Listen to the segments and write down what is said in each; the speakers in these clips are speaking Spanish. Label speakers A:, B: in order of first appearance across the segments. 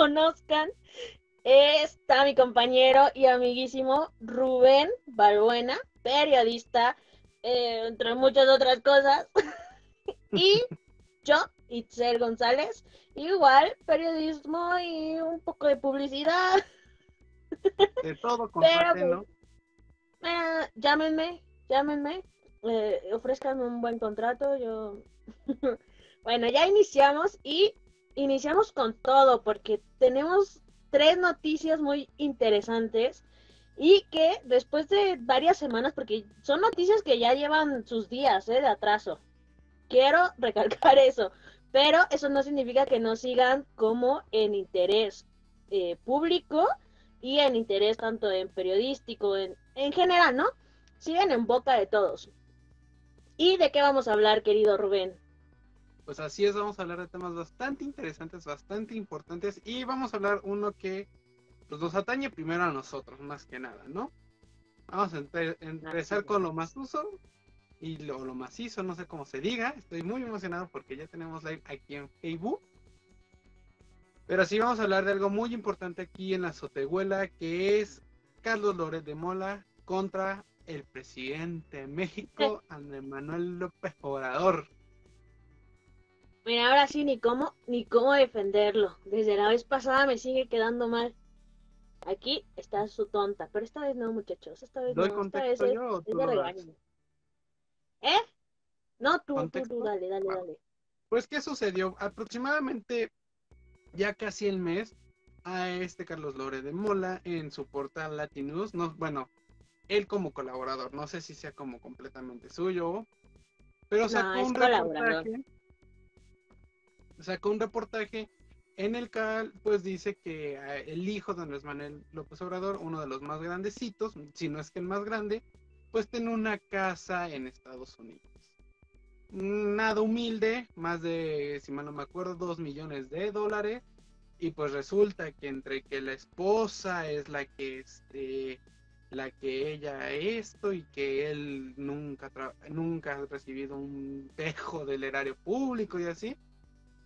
A: conozcan, está mi compañero y amiguísimo Rubén Balbuena, periodista, entre muchas otras cosas. Y yo, Itzel González, igual periodismo y un poco de publicidad.
B: De todo con
A: Pero
B: suerte,
A: pues,
B: ¿no?
A: llámenme, ofrezcanme un buen contrato, yo... Bueno, ya iniciamos y iniciamos con todo porque tenemos tres noticias muy interesantes y que después de varias semanas, porque son noticias que ya llevan sus días de atraso, quiero recalcar eso, pero eso no significa que no sigan como en interés público y en interés tanto en periodístico, en general, ¿no? Siguen en boca de todos. ¿Y de qué vamos a hablar, querido Rubén?
B: Pues así es, vamos a hablar de temas bastante interesantes, bastante importantes y vamos a hablar uno que pues, nos atañe primero a nosotros, más que nada, ¿no? Vamos a
A: Así
B: empezar con lo
A: es.
B: más uso y lo macizo, no sé cómo se diga. Estoy muy emocionado porque ya tenemos live aquí en Facebook. Pero sí vamos a hablar de algo muy importante aquí en la Sotehuela, que es Carlos Loret de Mola contra el presidente de México, Andrés Manuel López Obrador.
A: Mira, ahora sí, ni cómo defenderlo. Desde la vez pasada me sigue quedando mal. Aquí está su tonta, pero esta vez no, muchachos, esta vez
B: ¿Doy
A: no, esta vez
B: contexto yo o
A: es
B: tú
A: de
B: lo das?
A: regaño. ¿Eh? No, tú,
B: ¿Contexto?
A: dale, dale,
B: Va.
A: dale.
B: Pues, ¿qué sucedió? Aproximadamente ya casi el mes, a este Carlos Loret de Mola en su portal Latinus, no, bueno, él como colaborador, no sé si sea como completamente suyo, pero
A: No, es colaborador.
B: sacó un reportaje en el cual pues dice que el hijo de Andrés Manuel López Obrador, uno de los más grandecitos, si no es que el más grande, pues tiene una casa en Estados Unidos. Nada humilde, más de, si mal no me acuerdo, $2 millones. Y pues resulta que entre que la esposa es la que ella esto y que él nunca ha recibido un pejo del erario público y así,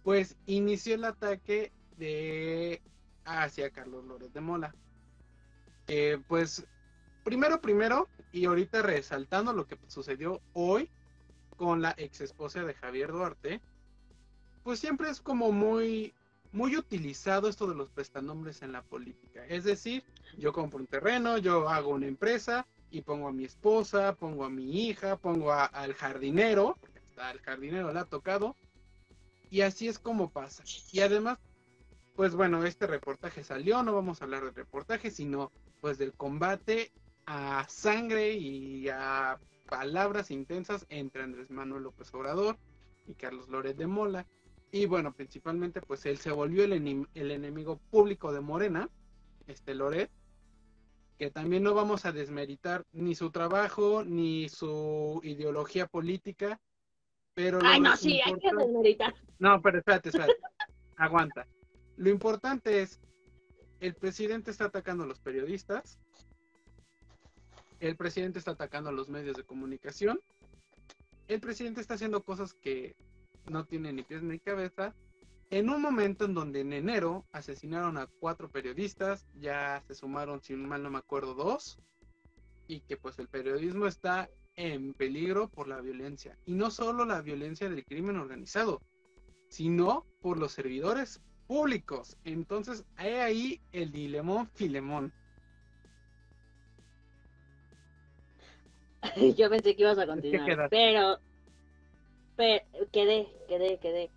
B: pues inició el ataque de hacia Carlos Loret de Mola. Pues primero, y ahorita resaltando lo que sucedió hoy con la ex esposa de Javier Duarte, pues siempre es como muy utilizado esto de los prestanombres en la política. Es decir, yo compro un terreno, yo hago una empresa y pongo a mi esposa, pongo a mi hija, pongo al jardinero, porque hasta el jardinero le ha tocado, y así es como pasa. Y además, pues bueno, este reportaje salió, no vamos a hablar del reportaje, sino pues del combate a sangre y a palabras intensas entre Andrés Manuel López Obrador y Carlos Loret de Mola. Y bueno, principalmente pues él se volvió el enemigo público de Morena, este Loret, que también no vamos a desmeritar ni su trabajo ni su ideología política, pero
A: Ay,
B: lo
A: no, sí, hay que
B: importante...
A: desmeritar.
B: No, pero espérate, aguanta. Lo importante es, el presidente está atacando a los periodistas, el presidente está atacando a los medios de comunicación, el presidente está haciendo cosas que no tienen ni pies ni cabeza, en un momento en donde en enero asesinaron a 4 periodistas, ya se sumaron, si mal no me acuerdo, 2, y que pues el periodismo está en peligro por la violencia, y no solo la violencia del crimen organizado, sino por los servidores públicos. Entonces, hay ahí el dilemón Filemón.
A: Yo pensé que ibas a
B: ¿Qué
A: continuar,
B: quedaste?
A: pero quedé.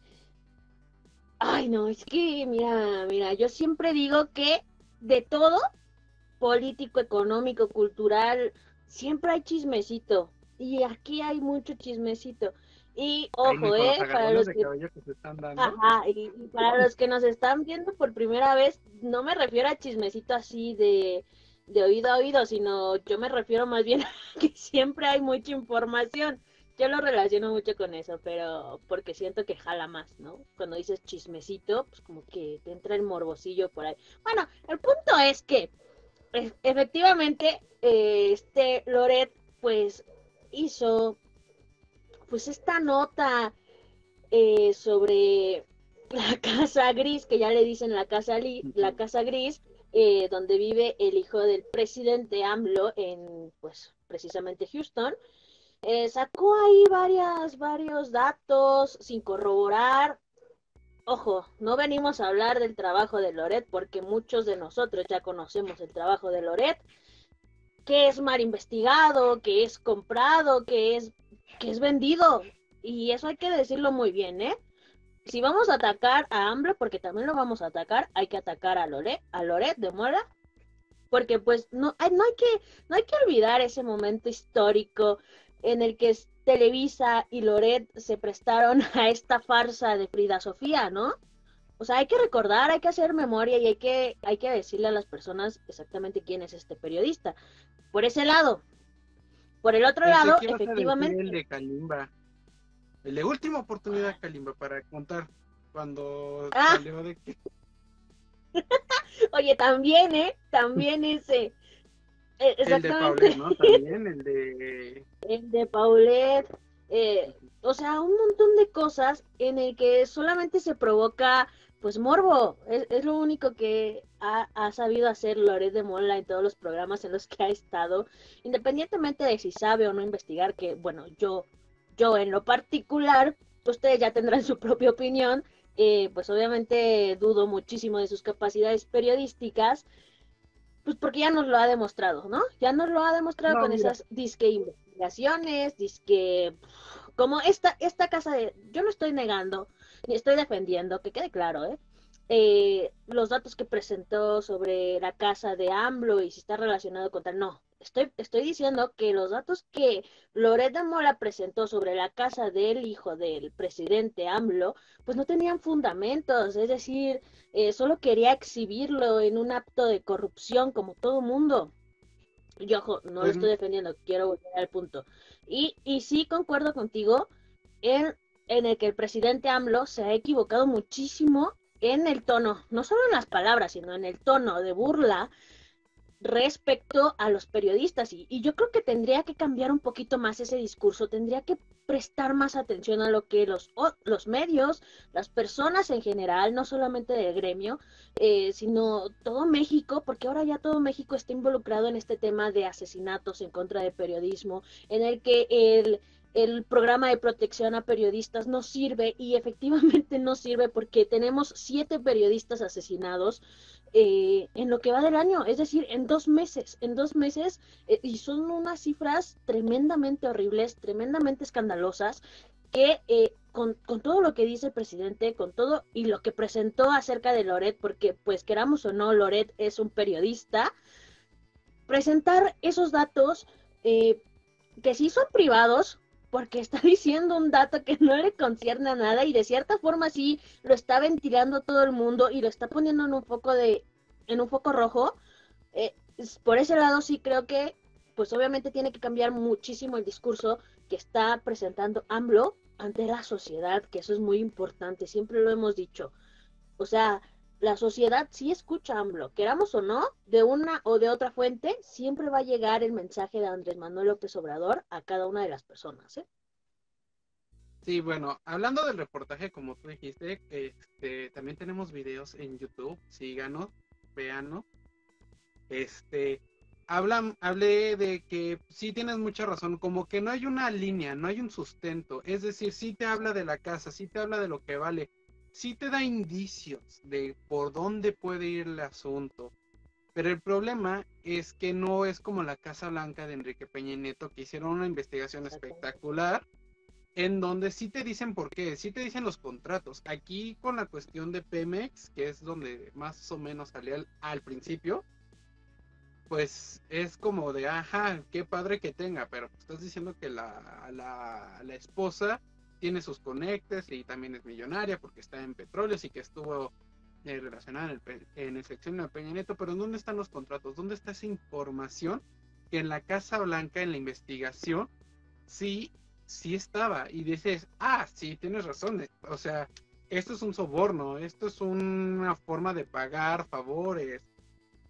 A: Ay, no, es que, mira, yo siempre digo que de todo, político, económico, cultural, siempre hay chismecito. Y aquí hay mucho chismecito. Y
B: Ahí ni
A: ojo,
B: con los
A: para
B: agarrones
A: los
B: de
A: que,
B: cabello que se están dando.
A: ajá, y para los que nos están viendo por primera vez, no me refiero a chismecito así de oído a oído, sino yo me refiero más bien a que siempre hay mucha información. Yo lo relaciono mucho con eso, pero porque siento que jala más, ¿no? Cuando dices chismecito, pues como que te entra el morbosillo por ahí. Bueno, el punto es que efectivamente este Loret pues hizo pues esta nota sobre la casa gris, que ya le dicen la casa gris, donde vive el hijo del presidente AMLO en, pues, precisamente Houston. Sacó ahí varios datos sin corroborar. Ojo, no venimos a hablar del trabajo de Loret porque muchos de nosotros ya conocemos el trabajo de Loret, que es mal investigado, que es comprado, que es vendido. Y eso hay que decirlo muy bien, ¿eh? Si vamos a atacar a AMLO, porque también lo vamos a atacar, hay que atacar a Loret de Mola, porque pues no hay que olvidar ese momento histórico en el que Televisa y Loret se prestaron a esta farsa de Frida Sofía, ¿no? O sea, hay que recordar, hay que hacer memoria y hay que decirle a las personas exactamente quién es este periodista. Por ese lado. Por el otro
B: Pensé
A: lado,
B: que ibas a decir el
A: efectivamente.
B: de Kalimba, el de Última Oportunidad Kalimba, para contar cuando
A: Ah,
B: salió de que
A: oye, también, ¿eh? También ese.
B: el de Paulette,
A: Exactamente.
B: ¿no? También el de
A: El de Paulette. eh, o sea, un montón de cosas en el que solamente se provoca, pues, morbo. Es lo único que ha sabido hacer Loret de Mola en todos los programas en los que ha estado, independientemente de si sabe o no investigar, que, bueno, yo en lo particular, ustedes ya tendrán su propia opinión, pues obviamente dudo muchísimo de sus capacidades periodísticas, pues porque ya nos lo ha demostrado, ¿no? Ya nos lo ha demostrado
B: no,
A: con
B: mira,
A: esas disque investigaciones, disque, como esta casa de, yo no estoy negando, ni estoy defendiendo, que quede claro, ¿eh? Los datos que presentó sobre la casa de AMLO y si está relacionado con tal, no. Estoy diciendo que los datos que Loret de Mola presentó sobre la casa del hijo del presidente AMLO, pues no tenían fundamentos, es decir, solo quería exhibirlo en un acto de corrupción como todo mundo. Yo, ojo, no lo
B: pues
A: estoy defendiendo, quiero volver al punto. Y sí concuerdo contigo en, en el que el presidente AMLO se ha equivocado muchísimo en el tono, no solo en las palabras, sino en el tono de burla respecto a los periodistas y yo creo que tendría que cambiar un poquito más ese discurso, tendría que prestar más atención a lo que los medios, las personas en general, no solamente del gremio, sino todo México, porque ahora ya todo México está involucrado en este tema de asesinatos en contra de periodismo, en el que el programa de protección a periodistas no sirve y efectivamente no sirve porque tenemos 7 periodistas asesinados en lo que va del año, es decir, en 2 meses, y son unas cifras tremendamente horribles, tremendamente escandalosas, que con todo lo que dice el presidente, con todo y lo que presentó acerca de Loret, porque pues queramos o no, Loret es un periodista, presentar esos datos que sí son privados, porque está diciendo un dato que no le concierne a nada y de cierta forma sí lo está ventilando todo el mundo y lo está poniendo en un foco rojo. Por ese lado sí creo que, pues obviamente tiene que cambiar muchísimo el discurso que está presentando AMLO ante la sociedad, que eso es muy importante, siempre lo hemos dicho. O sea, la sociedad sí escucha a AMLO, queramos o no, de una o de otra fuente, siempre va a llegar el mensaje de Andrés Manuel López Obrador a cada una de las personas, ¿eh?
B: sí, bueno, hablando del reportaje, como tú dijiste, también tenemos videos en YouTube, síganos, véanos. Este, hablé de que sí tienes mucha razón, como que no hay una línea, no hay un sustento, es decir, sí te habla de la casa, sí te habla de lo que vale, sí te da indicios de por dónde puede ir el asunto, pero el problema es que no es como la Casa Blanca de Enrique Peña Nieto, que hicieron una investigación espectacular, en donde sí te dicen por qué, sí te dicen los contratos. Aquí con la cuestión de Pemex, que es donde más o menos salía al principio, pues es como de, ajá, qué padre que tenga, pero estás diciendo que la esposa tiene sus conectes y también es millonaria porque está en petróleos y que estuvo relacionada en el sexenio de Peña Nieto, pero ¿dónde están los contratos? ¿Dónde está esa información que en la Casa Blanca, en la investigación, sí, sí estaba? Y dices, ah, sí, tienes razón, o sea, esto es un soborno, esto es una forma de pagar favores,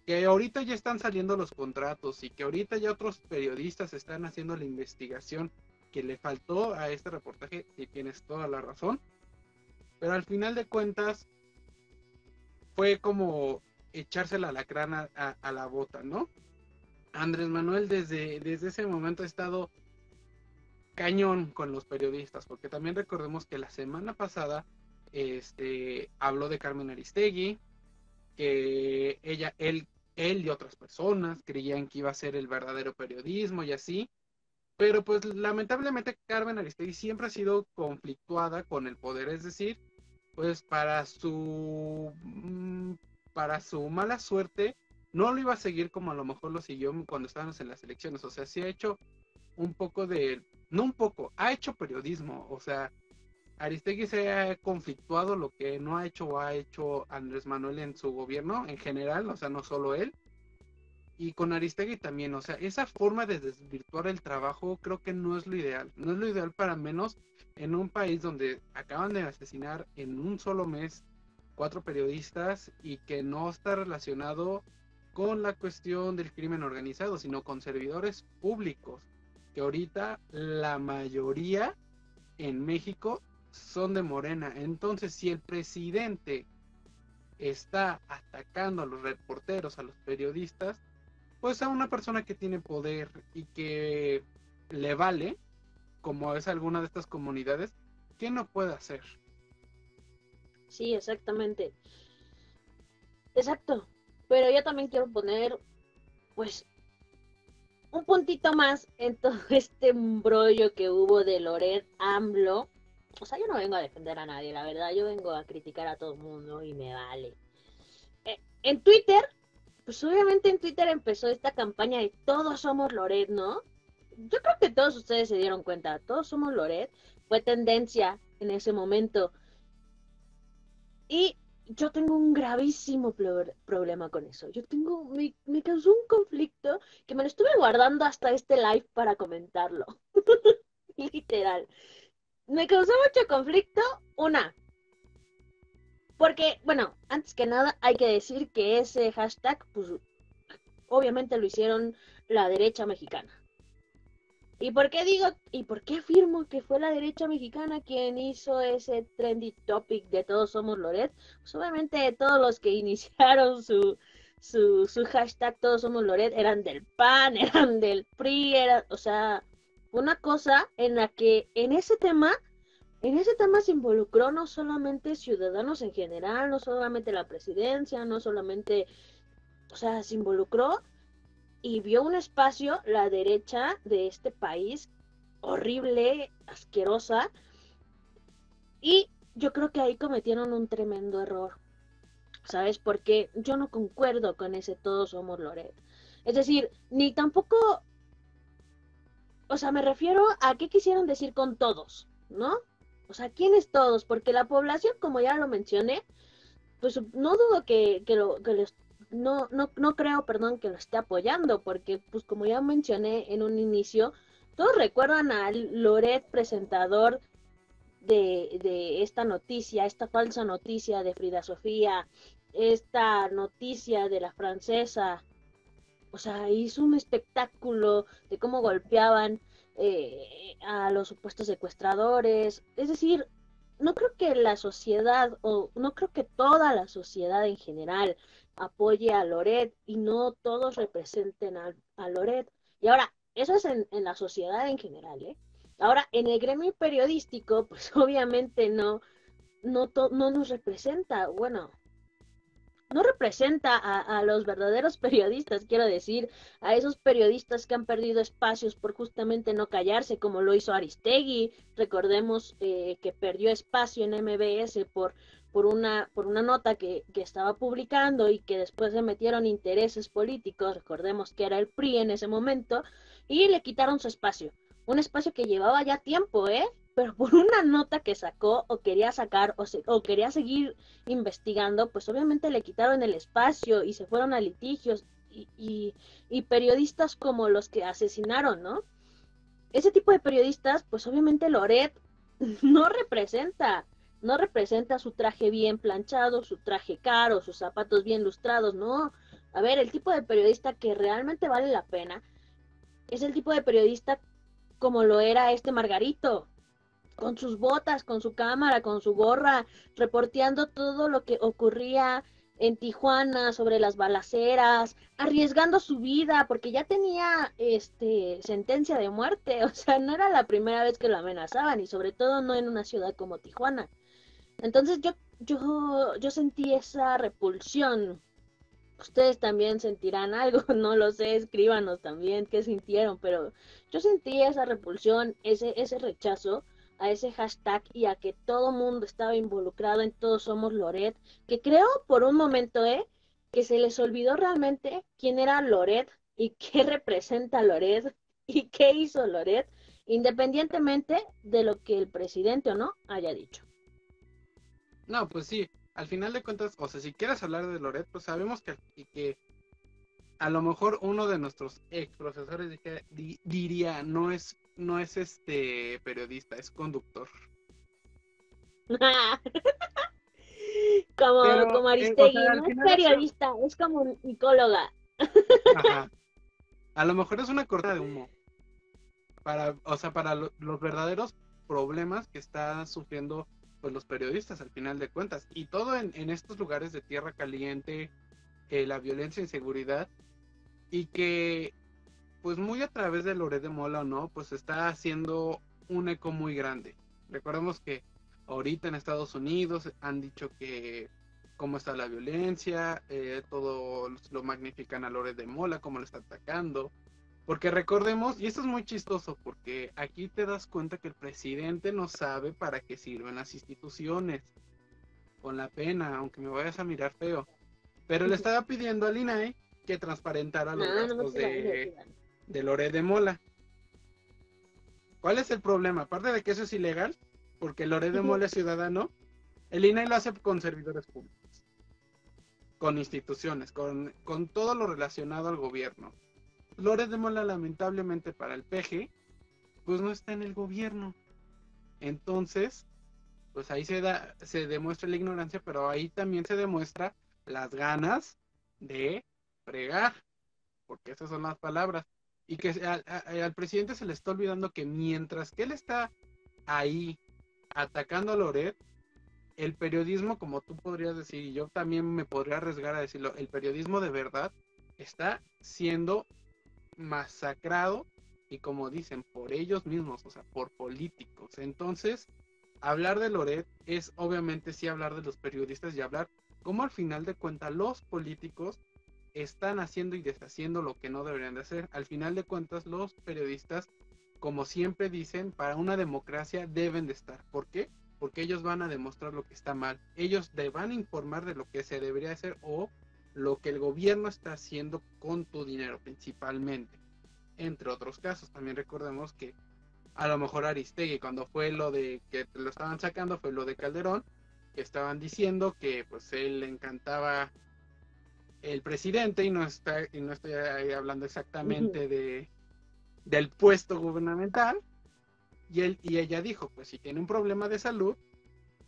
B: que ahorita ya están saliendo los contratos y que ahorita ya otros periodistas están haciendo la investigación que le faltó a este reportaje, si tienes toda la razón, pero al final de cuentas fue como echársela a la crana a la bota, ¿no? Andrés Manuel desde ese momento ha estado cañón con los periodistas, porque también recordemos que la semana pasada habló de Carmen Aristegui, que él y otras personas creían que iba a ser el verdadero periodismo y así, pero pues lamentablemente Carmen Aristegui siempre ha sido conflictuada con el poder, es decir, pues para su mala suerte no lo iba a seguir como a lo mejor lo siguió cuando estábamos en las elecciones, o sea, sí ha hecho un poco no un poco, ha hecho periodismo, o sea, Aristegui se ha conflictuado lo que no ha hecho Andrés Manuel en su gobierno en general, o sea, no solo él, y con Aristegui también, o sea, esa forma de desvirtuar el trabajo creo que no es lo ideal, no es lo ideal para menos en un país donde acaban de asesinar en un solo mes 4 periodistas y que no está relacionado con la cuestión del crimen organizado, sino con servidores públicos, que ahorita la mayoría en México son de Morena. Entonces, si el presidente está atacando a los reporteros, a los periodistas, pues a una persona que tiene poder y que le vale, como es alguna de estas comunidades, ¿qué no puede hacer?
A: Sí, exactamente. Exacto. Pero yo también quiero poner, pues, un puntito más en todo este embrollo que hubo de Loret AMLO. O sea, yo no vengo a defender a nadie, la verdad, yo vengo a criticar a todo el mundo y me vale. En Twitter, pues obviamente en Twitter empezó esta campaña de todos somos Loret, ¿no? Yo creo que todos ustedes se dieron cuenta, todos somos Loret, fue tendencia en ese momento. Y yo tengo un gravísimo problema con eso. Me causó un conflicto que me lo estuve guardando hasta este live para comentarlo. Literal. Me causó mucho conflicto, porque, bueno, antes que nada hay que decir que ese hashtag, pues, obviamente lo hicieron la derecha mexicana. ¿Y por qué digo, y por qué afirmo que fue la derecha mexicana quien hizo ese trendy topic de todos somos Loret? Pues obviamente todos los que iniciaron su hashtag todos somos Loret eran del PAN, eran del PRI, o sea, una cosa en la que en ese tema se involucró no solamente ciudadanos en general, no solamente la presidencia, no solamente, o sea, se involucró y vio un espacio la derecha de este país horrible, asquerosa, y yo creo que ahí cometieron un tremendo error, ¿sabes? Porque yo no concuerdo con ese todos somos Loret. Es decir, ni tampoco, o sea, me refiero a qué quisieron decir con todos, ¿no? O sea, ¿quiénes todos? Porque la población, como ya lo mencioné, pues no dudo no creo, perdón, que lo esté apoyando, porque pues como ya mencioné en un inicio, todos recuerdan al Loret presentador de esta noticia, esta falsa noticia de Frida Sofía, esta noticia de la francesa, o sea, hizo un espectáculo de cómo golpeaban a los supuestos secuestradores, es decir, no creo que la sociedad, o no creo que toda la sociedad en general apoye a Loret y no todos representen a Loret. Y ahora, eso es en la sociedad en general, ¿eh? Ahora, en el gremio periodístico, pues obviamente no nos representa, bueno, no representa a los verdaderos periodistas, quiero decir, a esos periodistas que han perdido espacios por justamente no callarse, como lo hizo Aristegui. Recordemos que perdió espacio en MBS por una nota que estaba publicando y que después se metieron intereses políticos, recordemos que era el PRI en ese momento, y le quitaron su espacio. Un espacio que llevaba ya tiempo, pero por una nota que sacó o quería sacar o quería seguir investigando, pues obviamente le quitaron el espacio y se fueron a litigios y periodistas como los que asesinaron, ¿no? Ese tipo de periodistas, pues obviamente Loret no representa, no representa su traje bien planchado, su traje caro, sus zapatos bien lustrados, no. A ver, el tipo de periodista que realmente vale la pena es el tipo de periodista como lo era este Margarito, con sus botas, con su cámara, con su gorra, reporteando todo lo que ocurría en Tijuana sobre las balaceras, arriesgando su vida porque ya tenía sentencia de muerte, o sea, no era la primera vez que lo amenazaban y sobre todo no en una ciudad como Tijuana. Entonces yo sentí esa repulsión. Ustedes también sentirán algo, no lo sé, escríbanos también qué sintieron, pero yo sentí esa repulsión, ese rechazo a ese hashtag y a que todo mundo estaba involucrado en Todos Somos Loret, que creo por un momento, que se les olvidó realmente quién era Loret y qué representa Loret y qué hizo Loret, independientemente de lo que el presidente o no haya dicho.
B: No, pues sí, al final de cuentas, o sea, si quieres hablar de Loret, pues sabemos que a lo mejor uno de nuestros ex profesores diría, no es periodista, es conductor.
A: Como
B: Pero, o sea,
A: Aristegui,
B: al
A: no es
B: final
A: periodista, es como psicóloga.
B: ajá, a lo mejor es una cortina de humo o sea, para los verdaderos problemas que están sufriendo pues los periodistas al final de cuentas y todo en estos lugares de tierra caliente, la violencia e inseguridad y que pues muy a través de Loret de Mola o no, pues está haciendo un eco muy grande. Recordemos que ahorita en Estados Unidos han dicho que cómo está la violencia, todo lo magnifican a Loret de Mola, cómo lo está atacando. Porque recordemos, y esto es muy chistoso, porque aquí te das cuenta que el presidente no sabe para qué sirven las instituciones. Con la pena, aunque me vayas a mirar feo. Pero le estaba pidiendo al INAI que transparentara los
A: No, no me
B: gastos
A: te vayas a decir.
B: de Loret de Mola. ¿Cuál es el problema? Aparte de que eso es ilegal, porque Loret de Mola es ciudadano, el INAI lo hace con servidores públicos, con instituciones, con todo lo relacionado al gobierno. Loret de Mola, lamentablemente para el PG, pues no está en el gobierno. Entonces, pues ahí se demuestra la ignorancia, pero ahí también se demuestra las ganas de fregar, porque esas son las palabras. Y que al presidente se le está olvidando que mientras que él está ahí atacando a Loret, el periodismo, como tú podrías decir, y yo también me podría arriesgar a decirlo, el periodismo de verdad está siendo masacrado y como dicen, por ellos mismos, o sea, por políticos. Entonces, hablar de Loret es obviamente sí hablar de los periodistas y hablar cómo al final de cuentas los políticos están haciendo y deshaciendo lo que no deberían de hacer. Al final de cuentas los periodistas, como siempre dicen, para una democracia deben de estar. ¿Por qué? Porque ellos van a demostrar lo que está mal. Ellos van a informar de lo que se debería hacer o lo que el gobierno está haciendo con tu dinero principalmente. Entre otros casos, también recordemos que a lo mejor Aristegui, cuando fue lo de que lo estaban sacando, fue lo de Calderón, que estaban diciendo que pues él le encantaba el presidente y no estoy ahí hablando exactamente del puesto gubernamental. Y ella dijo, pues si tiene un problema de salud,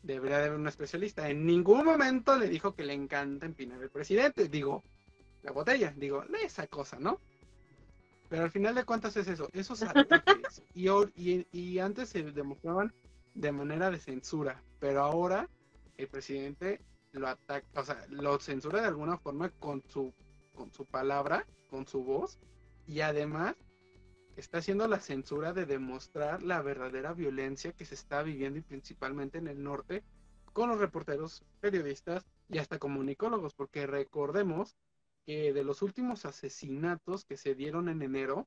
B: debería de haber un especialista. En ningún momento le dijo que le encanta empinar el presidente. Digo, la botella, digo, esa cosa, ¿no? Pero al final de cuentas es eso, esos ataques. Y antes se demostraban de manera de censura, pero ahora el presidente lo ataca, o sea, lo censura de alguna forma con su palabra, con su voz, y además está haciendo la censura de demostrar la verdadera violencia que se está viviendo y principalmente en el norte con los reporteros, periodistas y hasta comunicólogos, porque recordemos que de los últimos asesinatos que se dieron en enero,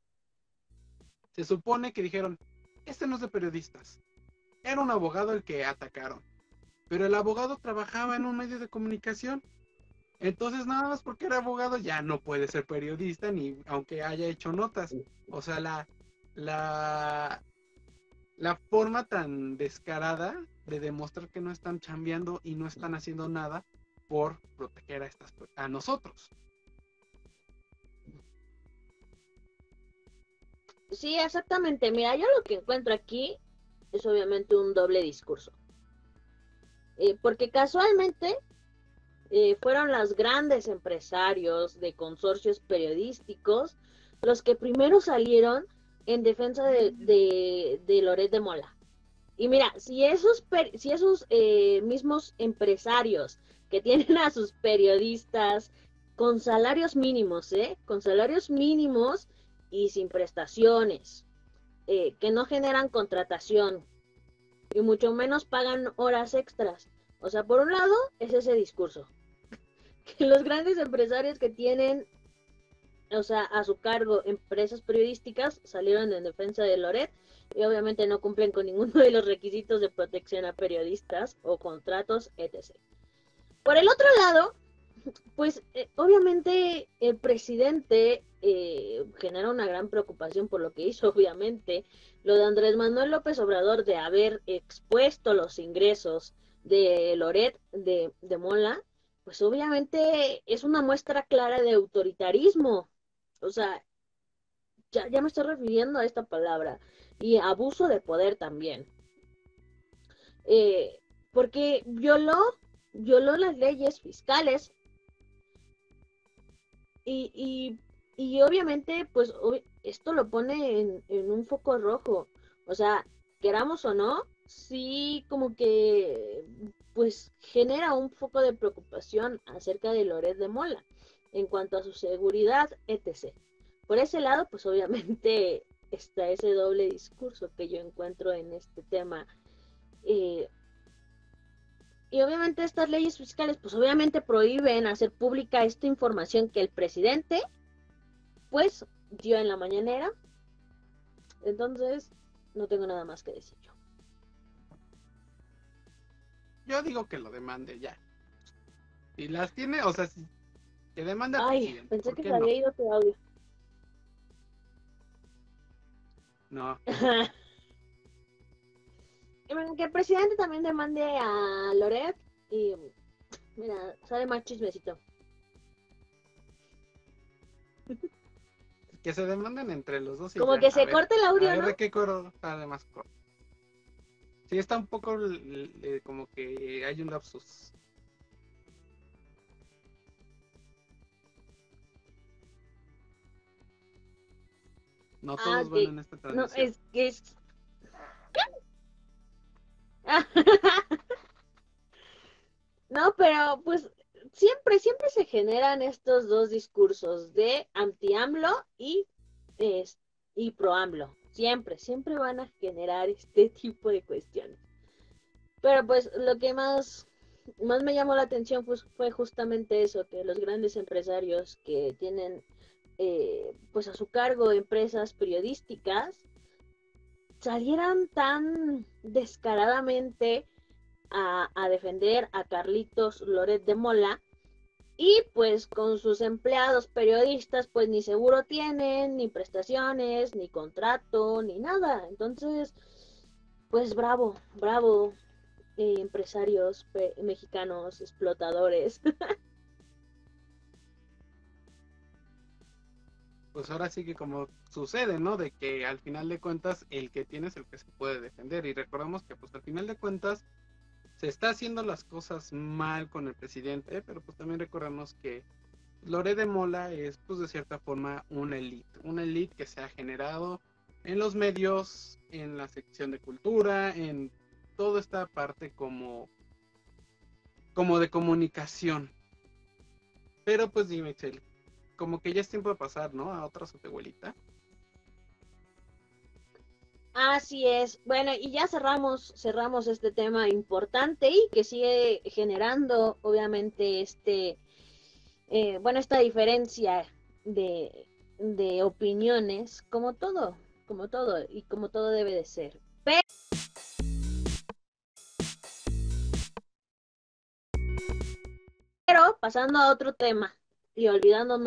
B: se supone que dijeron, este no es de periodistas, era un abogado el que atacaron, pero el abogado trabajaba en un medio de comunicación, entonces nada más porque era abogado ya no puede ser periodista ni aunque haya hecho notas. O sea, la forma tan descarada de demostrar que no están chambeando y no están haciendo nada por proteger a nosotros.
A: Sí, exactamente. Mira, yo lo que encuentro aquí es obviamente un doble discurso. Porque casualmente fueron los grandes empresarios de consorcios periodísticos los que primero salieron en defensa de Loret de Mola. Y mira, si esos mismos empresarios que tienen a sus periodistas con salarios mínimos, con salarios mínimos y sin prestaciones, que no generan contratación y mucho menos pagan horas extras. O sea, por un lado es ese discurso, que los grandes empresarios que tienen, o sea, a su cargo empresas periodísticas salieron en defensa de Loret y obviamente no cumplen con ninguno de los requisitos de protección a periodistas o contratos, etc. Por el otro lado, pues obviamente el presidente genera una gran preocupación por lo que hizo, obviamente, lo de Andrés Manuel López Obrador de haber expuesto los ingresos de Loret de Mola, pues obviamente es una muestra clara de autoritarismo. O sea, ya me estoy refiriendo a esta palabra. Y abuso de poder también. Eh, porque violó las leyes fiscales y obviamente, pues esto lo pone en un foco rojo. O sea, queramos o no, sí como que pues genera un foco de preocupación acerca de Loret de Mola en cuanto a su seguridad, etc. Por ese lado, pues obviamente está ese doble discurso que yo encuentro en este tema. Eh, y obviamente estas leyes fiscales, pues obviamente prohíben hacer pública esta información que el presidente, pues, dio en la mañanera. Entonces, no tengo nada más que decir yo.
B: Yo digo que lo demande ya. Si las tiene, o sea, si, que demande al
A: Ay,
B: presidente.
A: pensé
B: ¿Por
A: que
B: qué
A: se
B: no?
A: había ido tu audio.
B: No.
A: Que el presidente también demande a Loret y, mira, sale más chismecito.
B: Que se demanden entre los dos y
A: Como
B: ya.
A: que se corte el
B: A
A: audio,
B: ver
A: ¿no?
B: de qué coro sale más corto. Sí, está un poco como que hay un lapsus. No
A: Ah,
B: todos van
A: ok.
B: en esta
A: No,
B: transmisión.
A: es... No, pero pues siempre se generan estos dos discursos de anti-AMLO y pro-AMLO. Siempre van a generar este tipo de cuestiones. Pero pues lo que más me llamó la atención fue justamente eso, que los grandes empresarios que tienen pues a su cargo empresas periodísticas salieran tan descaradamente a defender a Carlitos Loret de Mola y pues con sus empleados periodistas pues ni seguro tienen, ni prestaciones, ni contrato, ni nada. Entonces, pues bravo, empresarios mexicanos, explotadores.
B: Pues ahora sí que como sucede, ¿no? De que al final de cuentas el que tiene es el que se puede defender. Y recordamos que pues al final de cuentas se está haciendo las cosas mal con el presidente, pero pues también recordamos que Loret de Mola es pues de cierta forma una elite que se ha generado en los medios, en la sección de cultura, en toda esta parte como de comunicación. Pero pues dime, Chel, como que ya es tiempo de pasar, ¿no? A otra abuelita.
A: Así es. Bueno, y ya cerramos este tema importante y que sigue generando, obviamente, esta diferencia de opiniones, como todo, y como todo debe de ser. Pero pasando a otro tema y olvidándonos